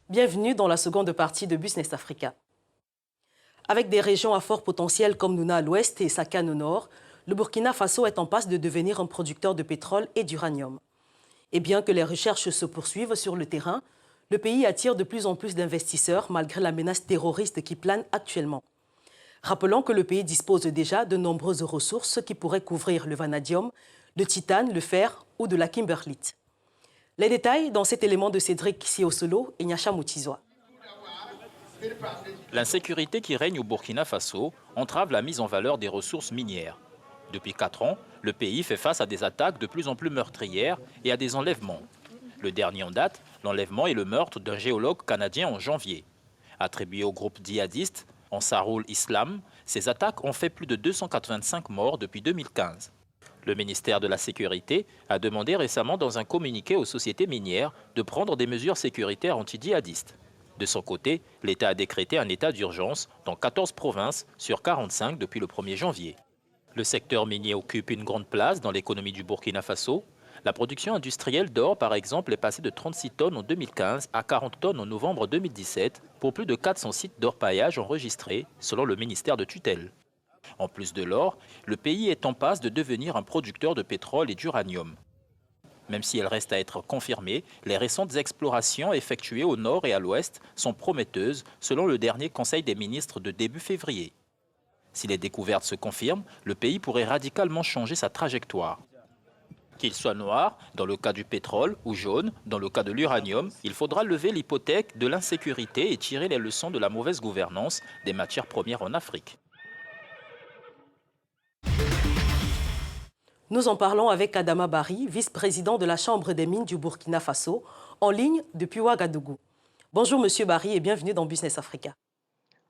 Bienvenue dans la seconde partie de Business Africa. Avec des régions à fort potentiel comme Nouna à l'ouest et Sakane au nord, le Burkina Faso est en passe de devenir un producteur de pétrole et d'uranium. Et bien que les recherches se poursuivent sur le terrain, le pays attire de plus en plus d'investisseurs malgré la menace terroriste qui plane actuellement. Rappelons que le pays dispose déjà de nombreuses ressources qui pourraient couvrir le vanadium, le titane, le fer ou de la kimberlite. Les détails dans cet élément de Cédric Siosolo et Nyacha Moutizoa. L'insécurité qui règne au Burkina Faso entrave la mise en valeur des ressources minières. Depuis 4 ans, le pays fait face à des attaques de plus en plus meurtrières et à des enlèvements. Le dernier en date, l'enlèvement et le meurtre d'un géologue canadien en janvier. Attribué au groupe djihadiste Ansarul Islam, ces attaques ont fait plus de 285 morts depuis 2015. Le ministère de la Sécurité a demandé récemment dans un communiqué aux sociétés minières de prendre des mesures sécuritaires anti-djihadistes. De son côté, l'État a décrété un état d'urgence dans 14 provinces sur 45 depuis le 1er janvier. Le secteur minier occupe une grande place dans l'économie du Burkina Faso. La production industrielle d'or, par exemple, est passée de 36 tonnes en 2015 à 40 tonnes en novembre 2017 pour plus de 400 sites d'orpaillage enregistrés, selon le ministère de tutelle. En plus de l'or, le pays est en passe de devenir un producteur de pétrole et d'uranium. Même si elle reste à être confirmée, les récentes explorations effectuées au nord et à l'ouest sont prometteuses, selon le dernier Conseil des ministres de début février. Si les découvertes se confirment, le pays pourrait radicalement changer sa trajectoire. Qu'il soit noir, dans le cas du pétrole, ou jaune, dans le cas de l'uranium, il faudra lever l'hypothèque de l'insécurité et tirer les leçons de la mauvaise gouvernance des matières premières en Afrique. Nous en parlons avec Adama Barry, vice-président de la Chambre des mines du Burkina Faso, en ligne depuis Ouagadougou. Bonjour Monsieur Barry et bienvenue dans Business Africa.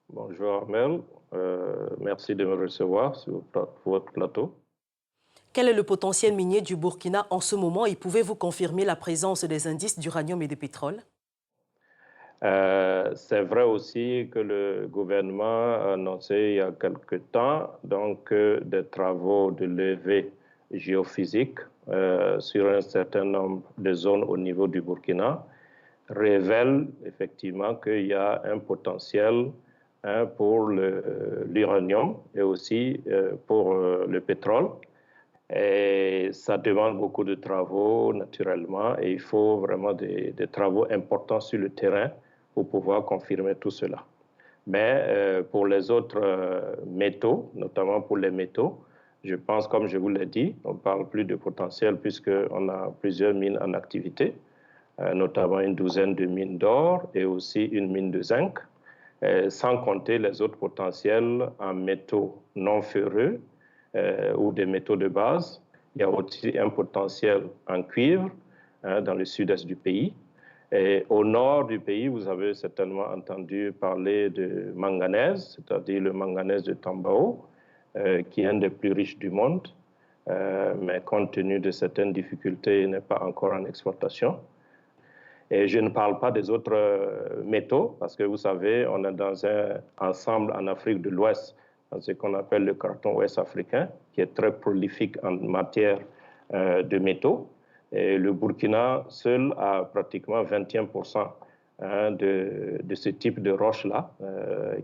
Bonjour Mel, merci de me recevoir sur votre plateau. Quel est le potentiel minier du Burkina en ce moment et pouvez-vous confirmer la présence des indices d'uranium et de pétrole? C'est vrai aussi que le gouvernement a annoncé il y a quelque temps des travaux de levée géophysique sur un certain nombre de zones au niveau du Burkina révèlent effectivement qu'il y a un potentiel pour l'uranium et aussi pour le pétrole. Et ça demande beaucoup de travaux, naturellement, et il faut vraiment des travaux importants sur le terrain pour pouvoir confirmer tout cela. Mais pour les autres métaux, notamment pour les métaux, je pense, comme je vous l'ai dit, on ne parle plus de potentiel puisqu'on a plusieurs mines en activité, notamment une douzaine de mines d'or et aussi une mine de zinc, sans compter les autres potentiels en métaux non ferreux, ou des métaux de base. Il y a aussi un potentiel en cuivre dans le sud-est du pays. Et au nord du pays, vous avez certainement entendu parler de manganèse, c'est-à-dire le manganèse de Tambao, qui est un des plus riches du monde, mais compte tenu de certaines difficultés, il n'est pas encore en exploitation. Et je ne parle pas des autres métaux, parce que vous savez, on est dans un ensemble en Afrique de l'Ouest, dans ce qu'on appelle le canton ouest africain, qui est très prolifique en matière de métaux. Et le Burkina seul a pratiquement 21% de ce type de roche-là,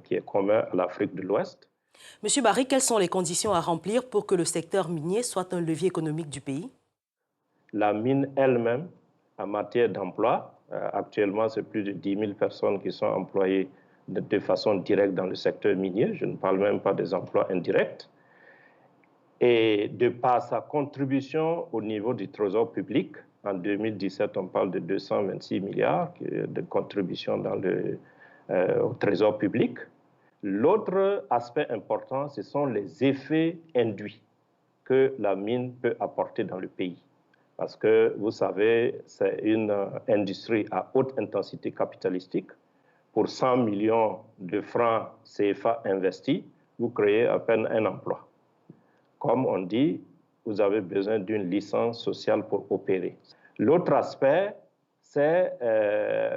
qui est commun à l'Afrique de l'Ouest. Monsieur Barry, quelles sont les conditions à remplir pour que le secteur minier soit un levier économique du pays? La mine elle-même, en matière d'emploi, actuellement, c'est plus de 10 000 personnes qui sont employées de façon directe dans le secteur minier. Je ne parle même pas des emplois indirects. Et de par sa contribution au niveau du trésor public, en 2017, on parle de 226 milliards de contribution au trésor public. L'autre aspect important, ce sont les effets induits que la mine peut apporter dans le pays. Parce que, vous savez, c'est une industrie à haute intensité capitalistique. Pour 100 millions de francs CFA investis, vous créez à peine un emploi. Comme on dit, vous avez besoin d'une licence sociale pour opérer. L'autre aspect, c'est,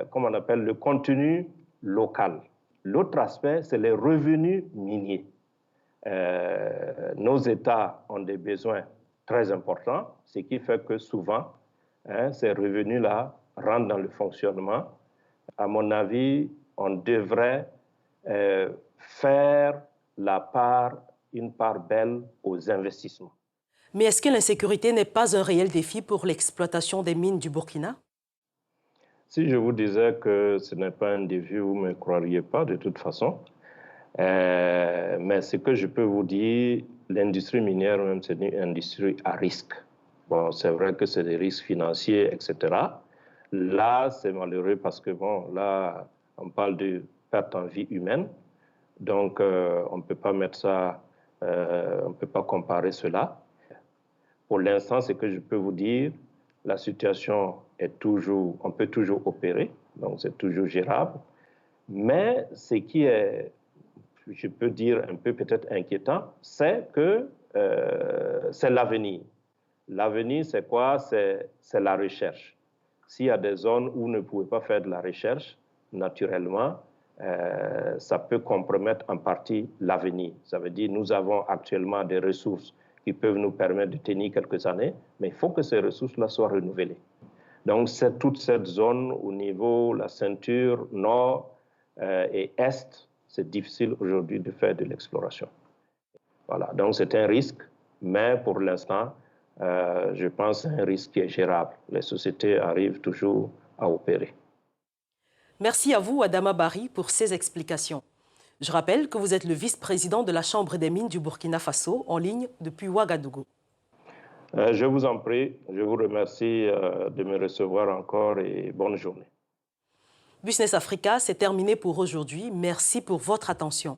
comme on appelle, le contenu local. L'autre aspect, c'est les revenus miniers. Nos États ont des besoins très important, ce qui fait que souvent, ces revenus-là rentrent dans le fonctionnement. À mon avis, on devrait faire une part belle aux investissements. Mais est-ce que l'insécurité n'est pas un réel défi pour l'exploitation des mines du Burkina? Si je vous disais que ce n'est pas un défi, vous ne me croiriez pas de toute façon. Mais ce que je peux vous dire, l'industrie minière, même, c'est une industrie à risque. Bon, c'est vrai que c'est des risques financiers, etc. Là, c'est malheureux parce que, bon, là, on parle de perte en vie humaine. Donc, on ne peut pas mettre ça, on ne peut pas comparer cela. Pour l'instant, ce que je peux vous dire, la situation est toujours, on peut toujours opérer, donc c'est toujours gérable. Mais ce qui est, je peux dire, un peu peut-être inquiétant, c'est que c'est l'avenir. L'avenir, c'est quoi? C'est la recherche. S'il y a des zones où vous ne pouvez pas faire de la recherche, naturellement, ça peut compromettre en partie l'avenir. Ça veut dire que nous avons actuellement des ressources qui peuvent nous permettre de tenir quelques années, mais il faut que ces ressources-là soient renouvelées. Donc, c'est toute cette zone au niveau de la ceinture nord et est, c'est difficile aujourd'hui de faire de l'exploration. Voilà, donc c'est un risque, mais pour l'instant, je pense que c'est un risque qui est gérable. Les sociétés arrivent toujours à opérer. Merci à vous, Adama Barry, pour ces explications. Je rappelle que vous êtes le vice-président de la Chambre des mines du Burkina Faso, en ligne depuis Ouagadougou. Je vous en prie, je vous remercie de me recevoir encore et bonne journée. Business Africa, c'est terminé pour aujourd'hui. Merci pour votre attention.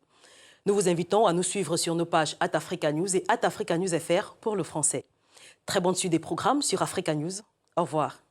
Nous vous invitons à nous suivre sur nos pages @africanews et @africanewsfr pour le français. Très bonne suite des programmes sur Africa News. Au revoir.